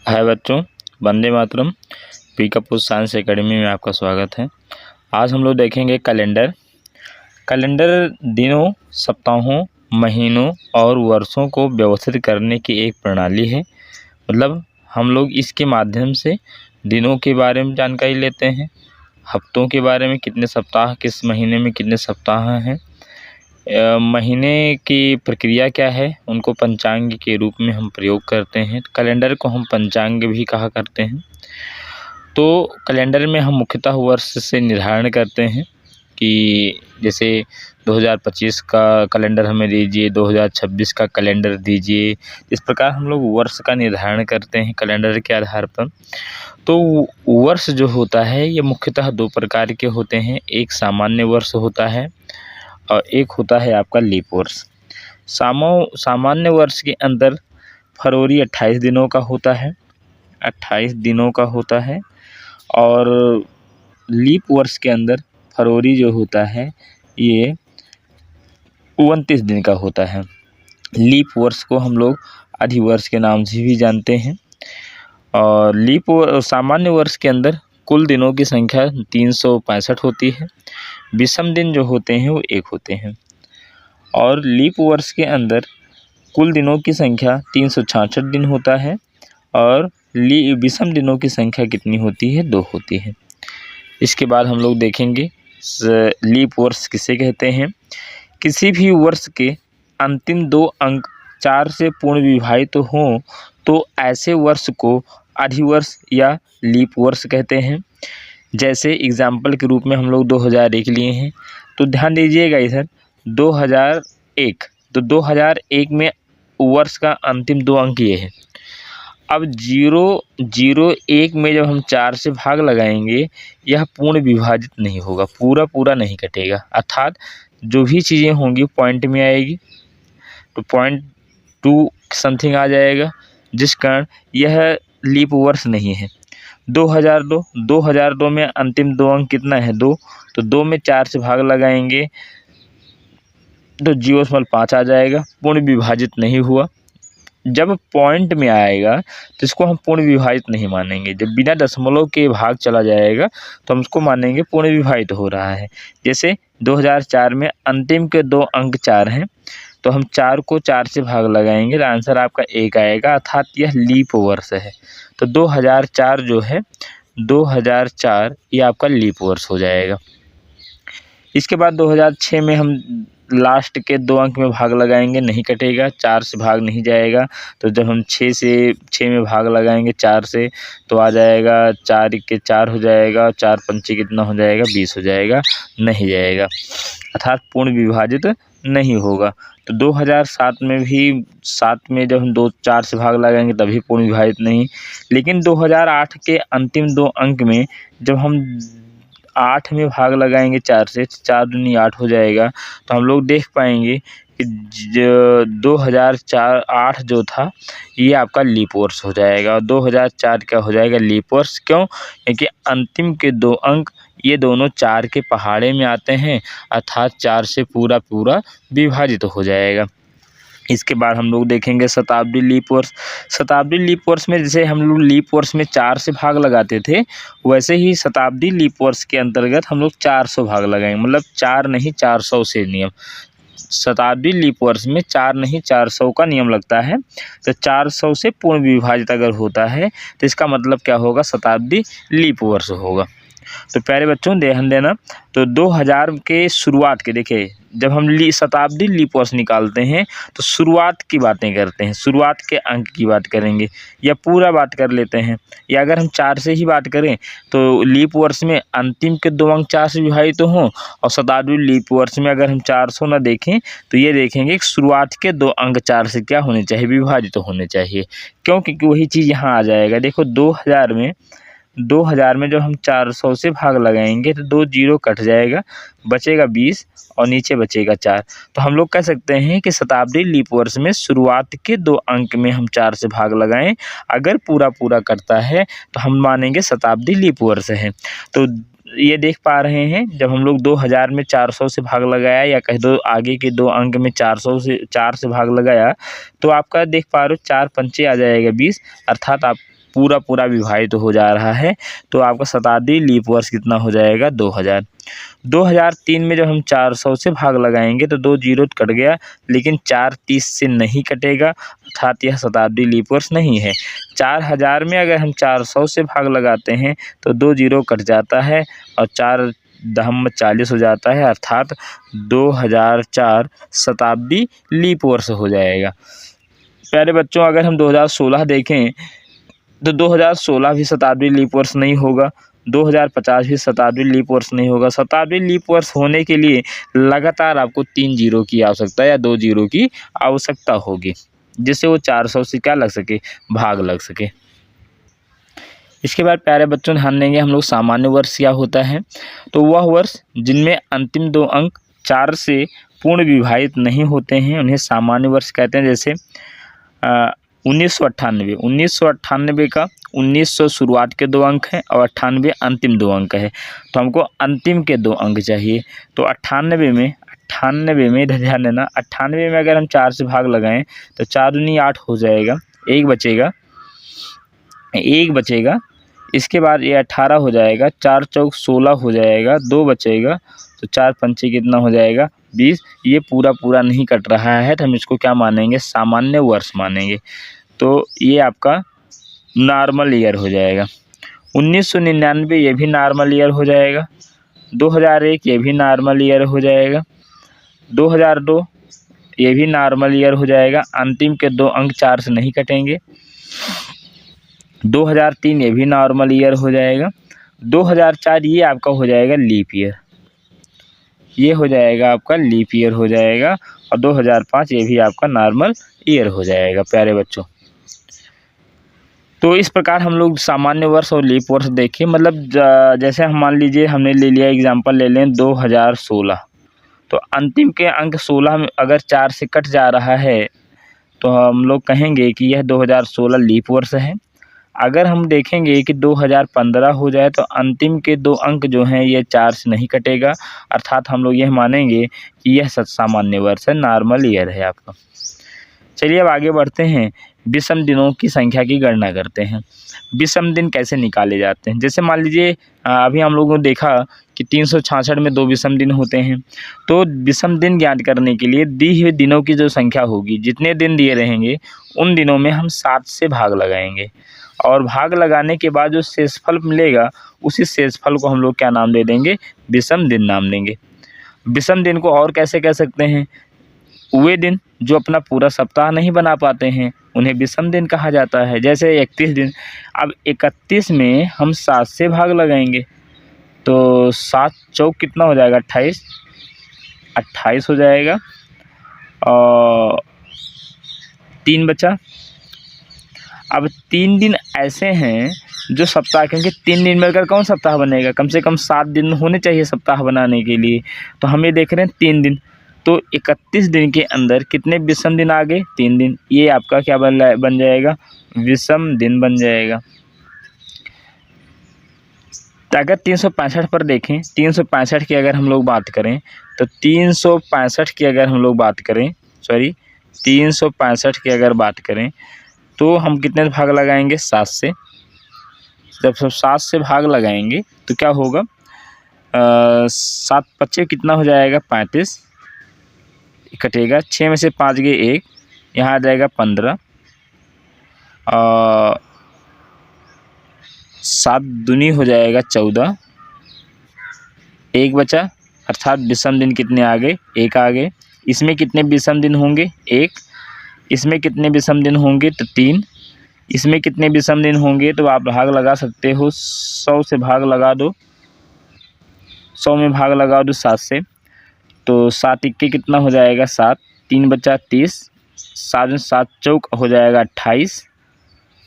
हाय बच्चों, Vande Mataram. P Kapoor science academy में आपका स्वागत है। आज हम लोग देखेंगे कैलेंडर। कैलेंडर दिनों, सप्ताहों, महीनों और वर्षों को व्यवस्थित करने की एक प्रणाली है। मतलब हम लोग इसके माध्यम से दिनों के बारे में जानकारी लेते हैं, हफ्तों के बारे में, कितने सप्ताह, किस महीने में कितने सप्ताह हैं, महीने की प्रक्रिया क्या है, उनको पंचांग के रूप में हम प्रयोग करते हैं। कैलेंडर को हम पंचांग भी कहा करते हैं। तो कैलेंडर में हम मुख्यतः वर्ष से निर्धारण करते हैं कि जैसे 2025 का कैलेंडर हमें दीजिए, 2026 का कैलेंडर दीजिए। इस प्रकार हम लोग वर्ष का निर्धारण करते हैं कैलेंडर के आधार पर। तो वर्ष जो होता है ये मुख्यतः दो प्रकार के होते हैं। एक सामान्य वर्ष होता है और एक होता है आपका लीप वर्ष। सामान्य वर्ष के अंदर फरवरी 28 दिनों का होता है, 28 दिनों का होता है। और लीप वर्ष के अंदर फरवरी जो होता है ये 29 दिन का होता है। लीप वर्ष को हम लोग अधिवर्ष के नाम से भी जानते हैं। और सामान्य वर्ष के अंदर कुल दिनों की संख्या 365 होती है। विषम दिन जो होते हैं वो 1 होते हैं। और लीप वर्ष के अंदर कुल दिनों की संख्या 366 दिन होता है और विषम दिनों की संख्या कितनी होती है? 2 होती है। इसके बाद हम लोग देखेंगे लीप वर्ष किसे कहते हैं। किसी भी वर्ष के अंतिम 2 अंक 4 से पूर्ण विभाजित हों तो ऐसे वर्ष को अधिवर्ष या लीप वर्ष कहते हैं। जैसे एग्जाम्पल के रूप में हम लोग 2001 लिए हैं, तो ध्यान दीजिएगा इधर 2001, तो 2001 में वर्ष का अंतिम 2 अंक ये है। अब 001 में जब हम 4 से भाग लगाएंगे यह पूर्ण विभाजित नहीं होगा, पूरा नहीं कटेगा। अर्थात जो भी चीज़ें होंगी पॉइंट में आएगी, तो 0.2 समथिंग आ जाएगा, जिस कारण यह लीप वर्ष नहीं है। 2002 में अंतिम 2 अंक कितना है? 2, तो 2 में 4 से भाग लगाएंगे तो 0.5 आ जाएगा, पूर्ण विभाजित नहीं हुआ। जब पॉइंट में आएगा तो इसको हम पूर्ण विभाजित नहीं मानेंगे। जब बिना दशमलव के भाग चला जाएगा तो हम उसको मानेंगे पूर्ण विभाजित हो रहा है। जैसे 2004 में अंतिम के 2 अंक 4 हैं, तो हम 4 को 4 से भाग लगाएंगे तो आंसर आपका 1 आएगा, अर्थात यह लीप वर्ष है। तो 2004 जो है 2004 ये आपका लीप वर्ष हो जाएगा। इसके बाद 2006 में हम लास्ट के 2 अंक में भाग लगाएंगे, नहीं कटेगा, 4 से भाग नहीं जाएगा। तो जब हम 6 में भाग लगाएंगे 4 से तो आ जाएगा 4 के 4 हो जाएगा, 4 पंचे कितना हो जाएगा? 20 हो जाएगा, नहीं जाएगा, अर्थात पूर्ण विभाजित नहीं होगा। तो 2007 में भी 7 में जब हम 4 से भाग लगाएंगे तभी पूर्ण विभाजित नहीं। लेकिन 2008 के अंतिम 2 अंक में जब हम 8 में भाग लगाएंगे 4 से, 4 दूनी 8 हो जाएगा, तो हम लोग देख पाएंगे कि 2008 जो था ये आपका लीप वर्ष हो जाएगा और 2004 क्या हो जाएगा? लीप वर्ष। क्यों? क्योंकि अंतिम के 2 अंक ये दोनों 4 के पहाड़े में आते हैं, अर्थात 4 से पूरा विभाजित हो जाएगा। इसके बाद हम लोग देखेंगे शताब्दी लीप वर्ष। शताब्दी लीप वर्ष में जैसे हम लोग लीप वर्ष में 4 से भाग लगाते थे, वैसे ही शताब्दी लीप वर्ष के अंतर्गत हम लोग 400 भाग लगाएंगे। मतलब 4 नहीं 400 से नियम। शताब्दी लीप वर्ष में 4 नहीं 400 का नियम लगता है। तो 400 से पूर्ण विभाजित अगर होता है तो इसका मतलब क्या होगा? शताब्दी लीप वर्ष होगा। तो प्यारे बच्चों ध्यान देना, तो 2000 के शुरुआत के देखिए, जब हम शताब्दी लीप वर्ष निकालते हैं तो शुरुआत की बातें करते हैं, शुरुआत के अंक की बात करेंगे या पूरा बात कर लेते हैं। या अगर हम 4 से ही बात करें तो लीप वर्ष में अंतिम के 2 अंक 4 से विभाजित तो हों, और शताब्दी लीप वर्ष में अगर हम 400 ना देखें तो ये देखेंगे कि शुरुआत के 2 अंक 4 से क्या होने चाहिए? विभाजित तो होने चाहिए। क्यों? क्योंकि वही चीज़ यहाँ आ जाएगा। देखो 2000 में जब हम 400 से भाग लगाएंगे तो 2 जीरो कट जाएगा, बचेगा 20 और नीचे बचेगा 4। तो हम लोग कह सकते हैं कि शताब्दी लीप वर्ष में शुरुआत के 2 अंक में हम 4 से भाग लगाएं, अगर पूरा करता है तो हम मानेंगे शताब्दी लीप वर्ष है। तो ये देख पा रहे हैं, जब हम लोग 2000 में 400 से भाग लगाया या कह दो आगे के 2 अंक में 4 से भाग लगाया, तो आपका देख पा रहे हो 4 पंचे आ जाएगा 20, अर्थात आप पूरा विभाजित हो जा रहा है। तो आपका शताब्दी लीप वर्ष कितना हो जाएगा 2000। 2003 में जब हम 400 से भाग लगाएंगे तो 2 जीरो कट गया, लेकिन 4 30 से नहीं कटेगा, अर्थात यह शताब्दी लीप वर्ष नहीं है। 4000 में अगर हम 400 से भाग लगाते हैं तो 2 जीरो कट जाता है और 4 दहम 40 हो जाता है, अर्थात 2004 शताब्दी लीप वर्ष हो जाएगा। प्यारे बच्चों, अगर हम 2016 देखें तो 2016 भी शताब्दी लीप वर्ष नहीं होगा, 2050 भी शताब्दी लीप वर्ष नहीं होगा। शताब्दी लीप वर्ष होने के लिए लगातार आपको 3 जीरो की आवश्यकता या 2 जीरो की आवश्यकता होगी, जिससे वो 400 से क्या लग सके, भाग लग सके। इसके बाद प्यारे बच्चों ध्यान देंगे हम लोग सामान्य वर्ष क्या होता है। तो वह वर्ष जिनमें अंतिम 2 अंक 4 से पूर्ण विभाजित नहीं होते हैं उन्हें सामान्य वर्ष कहते हैं। जैसे 1998 का 1900 शुरुआत के 2 अंक हैं और 98 अंतिम 2 अंक है, तो हमको अंतिम के 2 अंक चाहिए। तो 98 में इधर ध्यान देना, 98 में अगर हम 4 से भाग लगाएं तो 4 दूनी 8 हो जाएगा, एक बचेगा। इसके बाद ये 18 हो जाएगा, 4 चौक 16 हो जाएगा, 2 बचेगा, तो 4 पंचे कितना हो जाएगा 20। ये पूरा नहीं कट रहा है तो हम इसको क्या मानेंगे, सामान्य वर्ष मानेंगे। तो ये आपका नॉर्मल ईयर हो जाएगा। 1999 ये भी नॉर्मल ईयर हो जाएगा। 2001 ये भी नॉर्मल ईयर हो जाएगा। 2002 ये भी नॉर्मल ईयर हो जाएगा, अंतिम के 2 अंक 4 से नहीं कटेंगे। 2003 ये भी नॉर्मल ईयर हो जाएगा। 2004 ये आपका हो जाएगा लीप ईयर, ये हो जाएगा आपका लीप ईयर हो जाएगा। और 2005 ये भी आपका नॉर्मल ईयर हो जाएगा। प्यारे बच्चों, तो इस प्रकार हम लोग सामान्य वर्ष और लीप वर्ष देखिए। मतलब जैसे हम मान लीजिए हमने ले लिया एग्जांपल ले लें 2016, तो अंतिम के अंक 16 में अगर 4 से कट जा रहा है तो हम लोग कहेंगे कि यह 2016 लीप वर्ष है। अगर हम देखेंगे कि 2015 हो जाए तो अंतिम के 2 अंक जो हैं ये 4 से नहीं कटेगा, अर्थात हम लोग यह मानेंगे कि यह सामान्य वर्ष है, नॉर्मल ईयर है आपका। चलिए अब आगे बढ़ते हैं, विषम दिनों की संख्या की गणना करते हैं। विषम दिन कैसे निकाले जाते हैं। जैसे मान लीजिए अभी हम लोगों ने देखा कि 366 में 2 विषम दिन होते हैं। तो विषम दिन ज्ञात करने के लिए दी हुए दिनों की जो संख्या होगी, जितने दिन दिए रहेंगे उन दिनों में हम 7 से भाग लगाएंगे और भाग लगाने के बाद जो शेषफल मिलेगा उसी शेषफल को हम लोग क्या नाम दे देंगे, विषम दिन नाम देंगे। विषम दिन को और कैसे कह सकते हैं, वे दिन जो अपना पूरा सप्ताह नहीं बना पाते हैं उन्हें विषम दिन कहा जाता है। जैसे 31 दिन, अब 31 में हम 7 से भाग लगाएंगे तो 7 चौक कितना हो जाएगा 28 हो जाएगा और 3 बचा। अब 3 दिन ऐसे हैं जो सप्ताह, क्योंकि 3 दिन मिलकर कौन सप्ताह बनेगा, कम से कम 7 दिन होने चाहिए सप्ताह बनाने के लिए। तो हम ये देख रहे हैं 3 दिन, तो 31 दिन के अंदर कितने विषम दिन आ गए, 3 दिन। ये आपका क्या बन जाएगा, विषम दिन बन जाएगा। तो अगर 365 पर देखें, 365 की अगर हम लोग बात करें तो 365 की अगर हम लोग बात करें 365 की अगर बात करें तो हम कितने भाग लगाएंगे, 7 से। जब सब 7 से भाग लगाएंगे तो क्या होगा, 7 पच्चे कितना हो जाएगा 35 कटेगा। 6 में से 5 गए 1, यहाँ आ जाएगा 15 और 7 दूनी हो जाएगा 14, 1 बचा, अर्थात विषम दिन कितने आ गए, 1 आ गए। इसमें कितने विषम दिन होंगे, 1। इसमें कितने विषम दिन होंगे तो 3। इसमें कितने विषम दिन होंगे तो आप भाग लगा सकते हो, 100 से भाग लगा दो, 100 में भाग लगा दो 7 से, तो 7 इक्के कितना हो जाएगा 7, 3 बचा 30, 7 चौक हो जाएगा 28,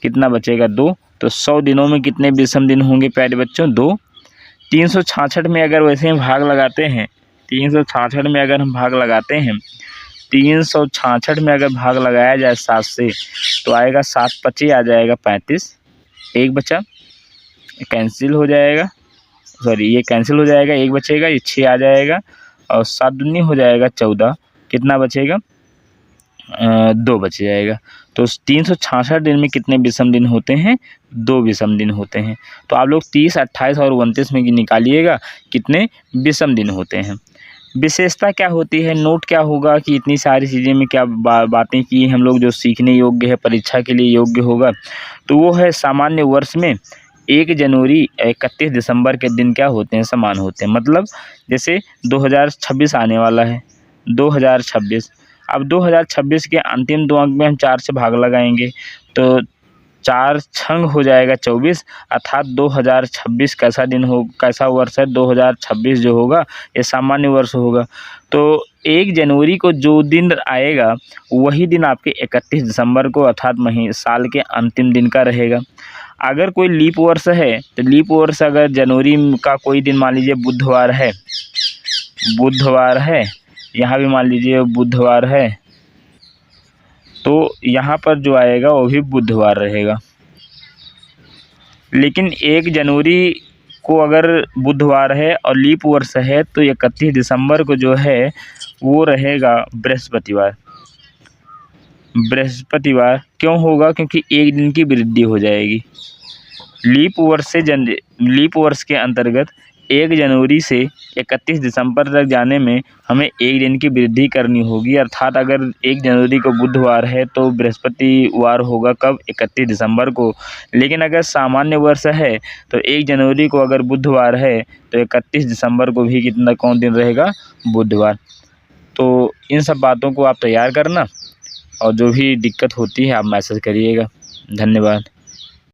कितना बचेगा 2। तो 100 दिनों में कितने विषम दिन होंगे प्यारे बच्चों, 2। 366 में अगर वैसे हम भाग लगाते हैं, 366 में अगर हम भाग लगाते हैं, 366 में अगर भाग लगाया जाए 7 से तो आएगा 7 पच्चीस आ जाएगा 35, 1 बचा, कैंसिल हो जाएगा, सॉरी ये कैंसिल हो जाएगा, 1 बचेगा, ये 6 आ जाएगा और 7 दूनी हो जाएगा 14, कितना बचेगा 2 बच जाएगा। तो 366 दिन में कितने विषम दिन होते हैं, 2 विषम दिन होते हैं। तो आप लोग 30, 28 और 29 में निकालिएगा कितने विषम दिन होते हैं। विशेषता क्या होती है, नोट क्या होगा कि इतनी सारी चीज़ें में क्या बातें की हम लोग जो सीखने योग्य है, परीक्षा के लिए योग्य होगा। तो वो है सामान्य वर्ष में 1 जनवरी 31 दिसंबर के दिन क्या होते हैं, समान होते हैं। मतलब जैसे 2026 आने वाला है, 2026। अब 2026 के अंतिम 2 अंक में हम 4 से भाग लगाएंगे तो 4 छंग हो जाएगा 24, अर्थात 2026 कैसा दिन हो, कैसा वर्ष है, 2026 जो होगा ये सामान्य वर्ष होगा। तो 1 जनवरी को जो दिन आएगा वही दिन आपके 31 दिसंबर को अर्थात साल के अंतिम दिन का रहेगा। अगर कोई लीप वर्ष है तो लीप वर्ष अगर जनवरी का कोई दिन मान लीजिए बुधवार है, यहाँ भी मान लीजिए बुधवार है, तो यहाँ पर जो आएगा वो भी बुधवार रहेगा। लेकिन 1 जनवरी को अगर बुधवार है और लीप वर्ष है तो 31 दिसंबर को जो है वो रहेगा बृहस्पतिवार। बृहस्पतिवार क्यों होगा, क्योंकि 1 दिन की वृद्धि हो जाएगी। लीप वर्ष के अंतर्गत 1 जनवरी से 31 दिसंबर तक जाने में हमें 1 दिन की वृद्धि करनी होगी। अर्थात अगर 1 जनवरी को बुधवार है तो बृहस्पतिवार होगा कब, 31 दिसंबर को। लेकिन अगर सामान्य वर्ष है तो 1 जनवरी को अगर बुधवार है तो 31 दिसंबर को भी कौन दिन रहेगा, बुधवार। तो इन सब बातों को आप तैयार करना और जो भी दिक्कत होती है आप मैसेज करिएगा। धन्यवाद।